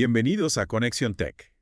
Bienvenidos a Conexión Tech.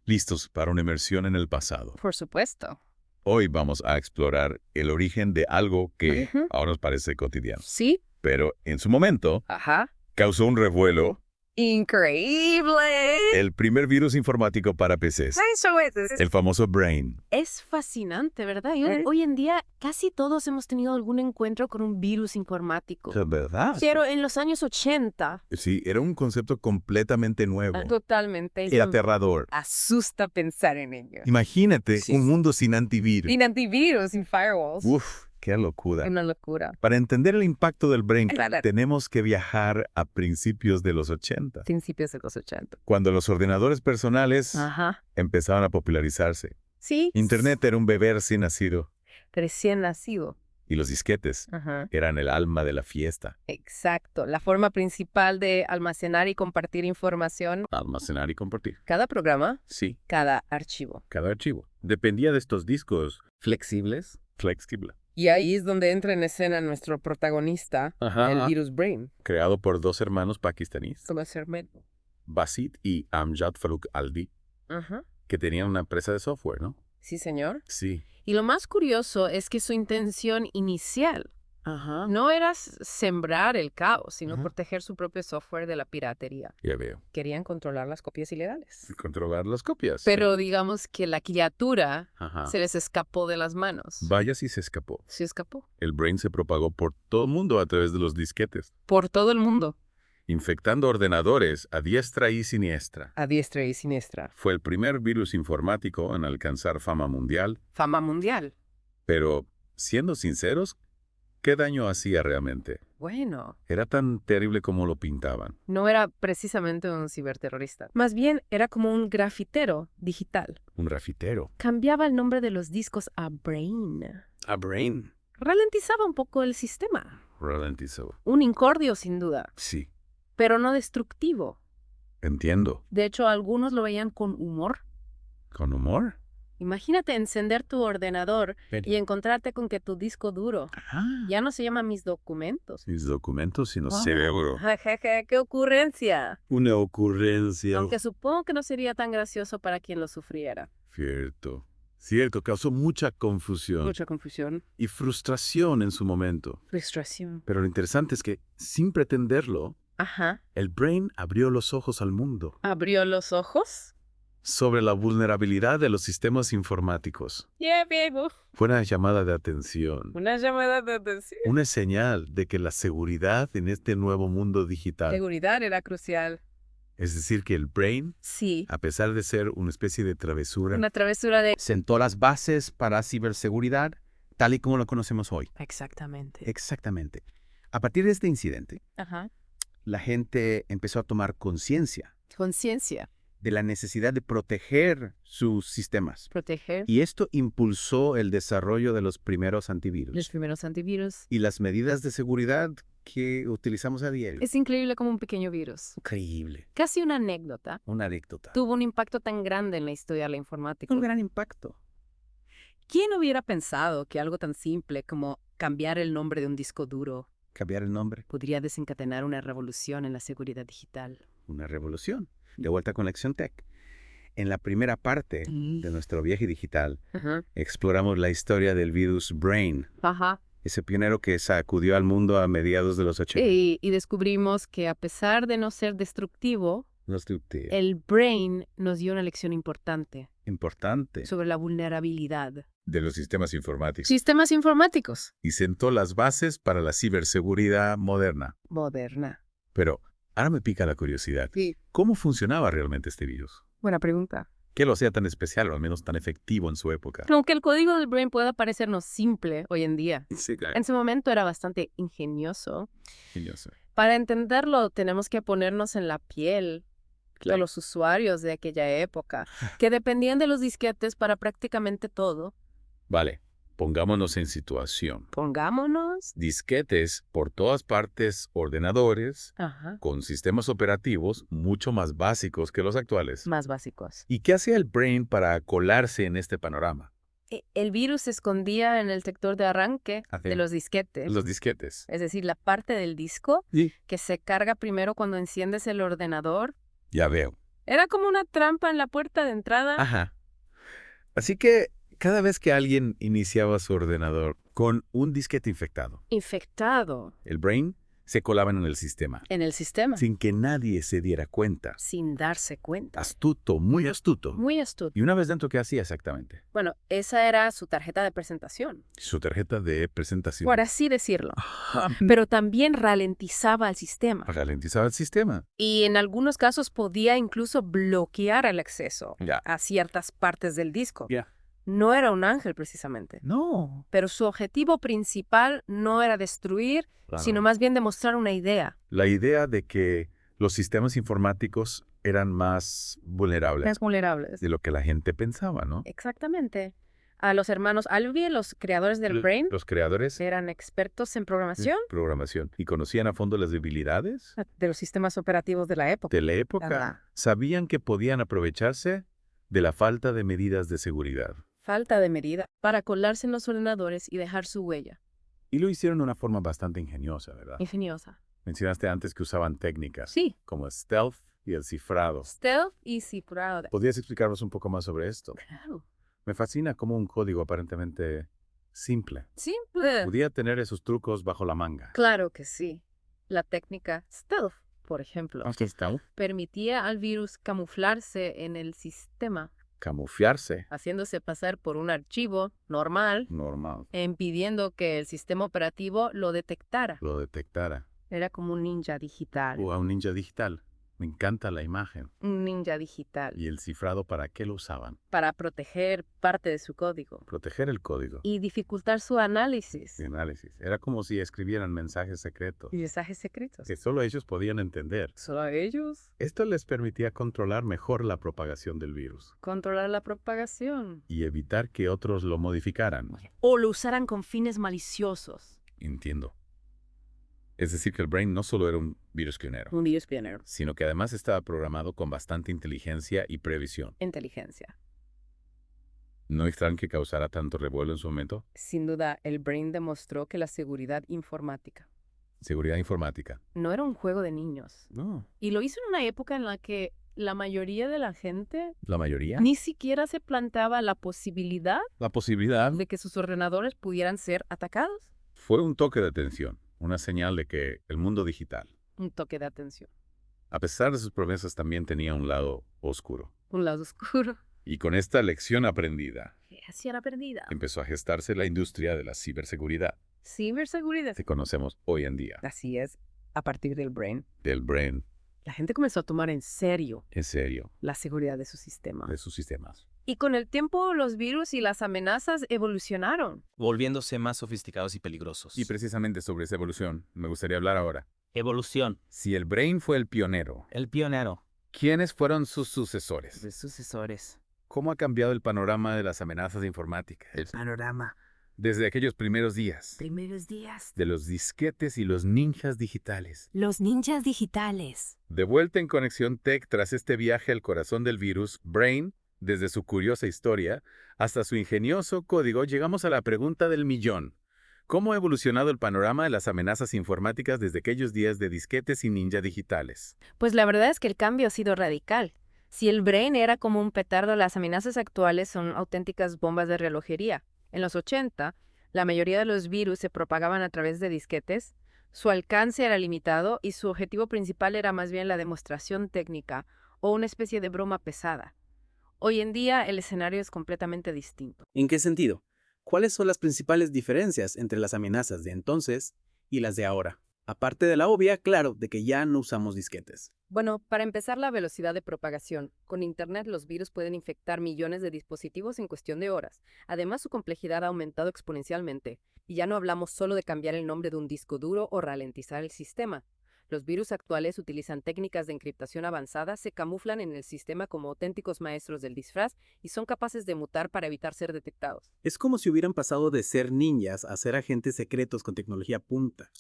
¿Listos para una inmersión en el pasado? Por supuesto. Hoy vamos a explorar el origen de algo que Ujú. ahora nos parece cotidiano, ¿Sí? pero en su momento Ajá. causó un revuelo. ¡Increíble! El primer virus informático para PCs, Eso es. el famoso Brain. Es fascinante, ¿verdad? Y hoy en día casi todos hemos tenido algún encuentro con un virus informático. ¿Es verdad? Pero en los años 80, Sí, era un concepto completamente nuevo. totalmente. Era aterrador. Asusta pensar en ello. Imagínate Sí. un mundo sin antivirus. Sin antivirus, sin firewalls. Uf, qué locura. Una locura. Para entender el impacto del Brain, Claro. tenemos que viajar a principios de los 80, Principios de los 80. cuando los ordenadores personales Ajá. empezaban a popularizarse. Sí. Internet era un bebé recién nacido Recién nacido. y los disquetes Ajá. eran el alma de la fiesta. Exacto. La forma principal de almacenar y compartir información. Almacenar y compartir. Cada programa, Sí, cada archivo. cada archivo. Dependía de estos discos flexibles. Flexible. Y ahí es donde entra en escena nuestro protagonista, Ajá. el virus Brain. Creado por dos hermanos pakistaníes, Toma Sermet. Basit y Amjad Farooq Alvi, Ajá. que tenían una empresa de software, ¿no? Sí, señor. Sí. Y lo más curioso es que su intención inicial Ajá. no era sembrar el caos, sino Ajá. proteger su propio software de la piratería. Ya veo. Querían controlar las copias ilegales. Controlar las copias. Pero digamos que la criatura Ajá. se les escapó de las manos. Vaya si se escapó. Se escapó. El Brain se propagó por todo el mundo a través de los disquetes, Por todo el mundo. infectando ordenadores a diestra y siniestra. A diestra y siniestra. Fue el primer virus informático en alcanzar fama mundial, Fama mundial. pero, siendo sinceros, ¿qué daño hacía realmente? Bueno, ¿Era tan terrible como lo pintaban? no era precisamente un ciberterrorista. Más bien era como un grafitero digital. Un grafitero. Cambiaba el nombre de los discos a Brain. A Brain. Ralentizaba un poco el sistema. Ralentizó. Un incordio, sin duda, Sí, pero no destructivo. entiendo. De hecho, algunos lo veían con humor. ¿Con humor? Imagínate encender tu ordenador y encontrarte con que tu disco duro ya no se llama Mis Documentos. Mis documentos, sino Wow. cerebro. Jeje, ¡qué ocurrencia! Una ocurrencia. Aunque supongo que no sería tan gracioso para quien lo sufriera. Cierto. Cierto, causó mucha confusión Mucha confusión, y frustración en su momento. frustración. Pero lo interesante es que, sin pretenderlo, Ajá. el Brain abrió los ojos al mundo ¿Abrió los ojos? sobre la vulnerabilidad de los sistemas informáticos. Yeah, viejo. Fue una llamada de atención, Una llamada de atención. una señal de que la seguridad en este nuevo mundo digital, Seguridad era crucial. es decir, que el Brain, Sí. a pesar de ser una especie de travesura, Una travesura de... Sentó las bases para ciberseguridad tal y como lo conocemos hoy. Exactamente. Exactamente. A partir de este incidente, Ajá. la gente empezó a tomar conciencia Conciencia. de la necesidad de proteger sus sistemas. Proteger Y esto impulsó el desarrollo de los primeros antivirus los primeros antivirus. y las medidas de seguridad que utilizamos a diario. Es increíble como un pequeño virus. Increíble. Casi una anécdota. Una anécdota. Tuvo un impacto tan grande en la historia de la informática. Un gran impacto. ¿Quién hubiera pensado que algo tan simple como cambiar el nombre de un disco duro Cambiar el nombre. podría desencadenar una revolución en la seguridad digital? Una revolución. De vuelta a Conexión Tech. En la primera parte de nuestro viaje digital, Ajá. exploramos la historia del virus Brain, Ajá. ese pionero que sacudió al mundo a mediados de los 80. Y descubrimos que a pesar de no ser destructivo, Destructivo. el Brain nos dio una lección importante Importante. sobre la vulnerabilidad. de los sistemas informáticos, Sistemas informáticos. y sentó las bases para la ciberseguridad moderna. Moderna. Pero ahora me pica la curiosidad. Sí. ¿Cómo funcionaba realmente este virus? Buena pregunta. ¿Qué lo hacía tan especial o al menos tan efectivo en su época? Aunque el código del Brain pueda parecernos simple hoy en día, Sí, claro. en su momento era bastante ingenioso. Ingenioso. Para entenderlo, tenemos que ponernos en la piel de los usuarios de aquella época, que dependían de los disquetes para prácticamente todo. Vale, pongámonos en situación. Pongámonos. Disquetes por todas partes, ordenadores, Ajá. con sistemas operativos mucho más básicos que los actuales. Más básicos. ¿Y qué hacía el Brain para colarse en este panorama? El virus se escondía en el sector de arranque Así. de los disquetes. Los disquetes. Es decir, la parte del disco Sí. que se carga primero cuando enciendes el ordenador Ya veo. Era como una trampa en la puerta de entrada. Ajá. Así que cada vez que alguien iniciaba su ordenador con un disquete infectado, Infectado el brain se colaba en el sistema, en el sistema. sin que nadie se diera cuenta. Sin darse cuenta. Astuto, muy astuto. Muy astuto. Y una vez dentro, ¿qué hacía exactamente? Bueno, esa era su tarjeta de presentación, Su tarjeta de presentación. por así decirlo. Ajá. Pero también ralentizaba el sistema. Ralentizaba el sistema. Y en algunos casos podía incluso bloquear el acceso Ya. a ciertas partes del disco. Ya. No era un ángel precisamente. No. Pero su objetivo principal no era destruir, sino más bien demostrar una idea. La idea de que los sistemas informáticos eran más vulnerables Más vulnerables. de lo que la gente pensaba, ¿no? Exactamente. A los hermanos Alvey, los creadores del Brain, Los creadores eran expertos en programación programación y conocían a fondo las debilidades de los sistemas operativos de la época. de la época. Ajá. Sabían que podían aprovecharse de la falta de medidas de seguridad. Falta de medida para colarse en los ordenadores y dejar su huella. Y lo hicieron de una forma bastante ingeniosa, ¿verdad? Ingeniosa. Mencionaste antes que usaban técnicas Sí. como stealth y el cifrado. Stealth y cifrado. ¿Podrías explicarnos un poco más sobre esto? Claro. Me fascina cómo un código aparentemente simple Simple. podía tener esos trucos bajo la manga. Claro que sí. La técnica stealth, por ejemplo, Stealth. permitía al virus camuflarse en el sistema, Camuflarse. haciéndose pasar por un archivo normal, Normal. impidiendo que el sistema operativo lo detectara. Lo detectara. Era como un ninja digital. O a un ninja digital. Me encanta la imagen. Un ninja digital. ¿Y el cifrado para qué lo usaban? Para proteger parte de su código Proteger el código. y dificultar su análisis. Y análisis. Era como si escribieran mensajes secretos Y mensajes secretos. que solo ellos podían entender. Solo a ellos. Esto les permitía controlar mejor la propagación del virus Controlar la propagación. y evitar que otros lo modificaran. O lo usaran con fines maliciosos. Entiendo. Es decir, que el Brain no solo era un virus pionero, Un virus pionero. sino que además estaba programado con bastante inteligencia y previsión. Inteligencia. ¿No extraño que causara tanto revuelo en su momento? Sin duda, el Brain demostró que la seguridad informática Seguridad informática. no era un juego de niños. No. Y lo hizo en una época en la que la mayoría de la gente ¿La mayoría? ni siquiera se planteaba la posibilidad La posibilidad de que sus ordenadores pudieran ser atacados. fue un toque de atención, una señal de que el mundo digital, Un toque de atención. a pesar de sus promesas, también tenía un lado oscuro. Un lado oscuro. Y con esta lección aprendida, Así era perdida. empezó a gestarse la industria de la ciberseguridad Ciberseguridad. que conocemos hoy en día. Así es. A partir del Brain, Del Brain, la gente comenzó a tomar en serio en serio, la seguridad de su sistema. de sus sistemas. Y con el tiempo los virus y las amenazas evolucionaron. volviéndose más sofisticados y peligrosos. Y precisamente sobre esa evolución me gustaría hablar ahora. Evolución. Si el Brain fue el pionero, El pionero. ¿quiénes fueron sus sucesores? De sucesores. ¿Cómo ha cambiado el panorama de las amenazas informáticas? Panorama. Desde aquellos primeros días, Primeros días. de los disquetes y los ninjas digitales. Los ninjas digitales. De vuelta en Conexión Tech tras este viaje al corazón del virus, Brain, desde su curiosa historia hasta su ingenioso código, llegamos a la pregunta del millón. ¿Cómo ha evolucionado el panorama de las amenazas informáticas desde aquellos días de disquetes y ninja digitales? Pues la verdad es que el cambio ha sido radical. Si el Brain era como un petardo, las amenazas actuales son auténticas bombas de relojería. En los 80, la mayoría de los virus se propagaban a través de disquetes, su alcance era limitado y su objetivo principal era más bien la demostración técnica o una especie de broma pesada. Hoy en día el escenario es completamente distinto. ¿En qué sentido? ¿Cuáles son las principales diferencias entre las amenazas de entonces y las de ahora? Aparte de la obvia, claro, de que ya no usamos disquetes. Bueno, para empezar, la velocidad de propagación. Con Internet los virus pueden infectar millones de dispositivos en cuestión de horas. Además, su complejidad ha aumentado exponencialmente. Y ya no hablamos solo de cambiar el nombre de un disco duro o ralentizar el sistema. Los virus actuales utilizan técnicas de encriptación avanzadas, se camuflan en el sistema como auténticos maestros del disfraz y son capaces de mutar para evitar ser detectados. Es como si hubieran pasado de ser ninjas a ser agentes secretos con tecnología punta,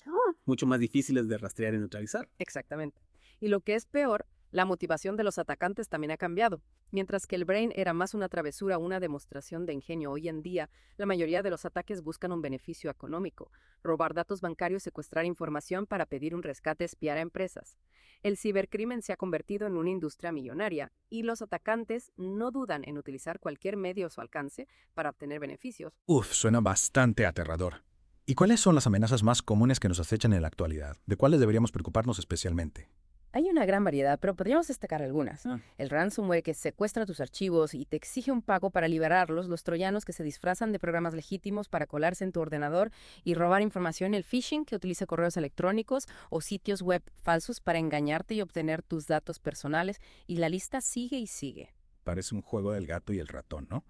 mucho más difíciles de rastrear y neutralizar. Exactamente. Y lo que es peor, La motivación de los atacantes también ha cambiado. Mientras que el Brain era más una travesura, una demostración de ingenio, hoy en día, la mayoría de los ataques buscan un beneficio económico: robar datos bancarios, secuestrar información para pedir un rescate, espiar a empresas. El cibercrimen se ha convertido en una industria millonaria y los atacantes no dudan en utilizar cualquier medio a su alcance para obtener beneficios. Uf, suena bastante aterrador. ¿Y cuáles son las amenazas más comunes que nos acechan en la actualidad? ¿De cuáles deberíamos preocuparnos especialmente? Hay una gran variedad, pero podríamos destacar algunas. Ah. El ransomware, que secuestra tus archivos y te exige un pago para liberarlos; los troyanos, que se disfrazan de programas legítimos para colarse en tu ordenador y robar información; el phishing, que utiliza correos electrónicos o sitios web falsos para engañarte y obtener tus datos personales; y la lista sigue y sigue. Parece un juego del gato y el ratón, ¿no?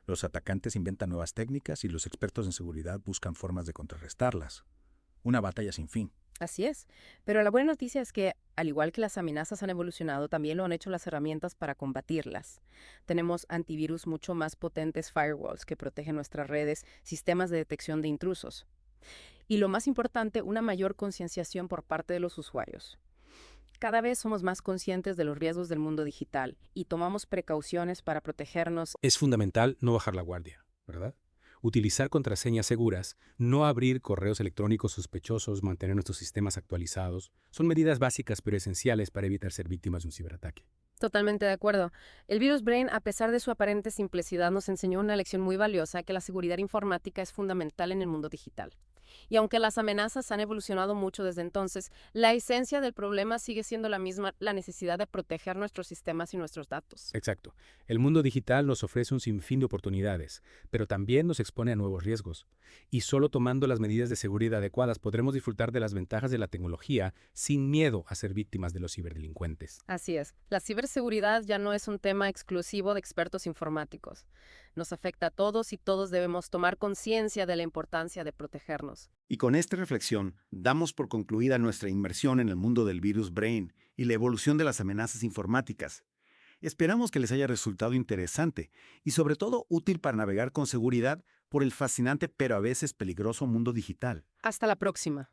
Los atacantes inventan nuevas técnicas y los expertos en seguridad buscan formas de contrarrestarlas. Una batalla sin fin. Así es, pero la buena noticia es que, al igual que las amenazas han evolucionado, también lo han hecho las herramientas para combatirlas. Tenemos antivirus mucho más potentes, firewalls que protegen nuestras redes, sistemas de detección de intrusos. Y lo más importante, una mayor concienciación por parte de los usuarios. Cada vez somos más conscientes de los riesgos del mundo digital y tomamos precauciones para protegernos. Es fundamental no bajar la guardia, ¿verdad? Utilizar contraseñas seguras, no abrir correos electrónicos sospechosos, mantener nuestros sistemas actualizados, son medidas básicas pero esenciales para evitar ser víctimas de un ciberataque. Totalmente de acuerdo. El virus Brain, a pesar de su aparente simplicidad, nos enseñó una lección muy valiosa: que la seguridad informática es fundamental en el mundo digital. Y aunque las amenazas han evolucionado mucho desde entonces, la esencia del problema sigue siendo la misma: la necesidad de proteger nuestros sistemas y nuestros datos. Exacto. El mundo digital nos ofrece un sinfín de oportunidades, pero también nos expone a nuevos riesgos. Y solo tomando las medidas de seguridad adecuadas podremos disfrutar de las ventajas de la tecnología sin miedo a ser víctimas de los ciberdelincuentes. Así es. La ciberseguridad ya no es un tema exclusivo de expertos informáticos. Nos afecta a todos y todos debemos tomar conciencia de la importancia de protegernos. Y con esta reflexión, damos por concluida nuestra inmersión en el mundo del virus Brain y la evolución de las amenazas informáticas. Esperamos que les haya resultado interesante y sobre todo útil para navegar con seguridad por el fascinante pero a veces peligroso mundo digital. Hasta la próxima.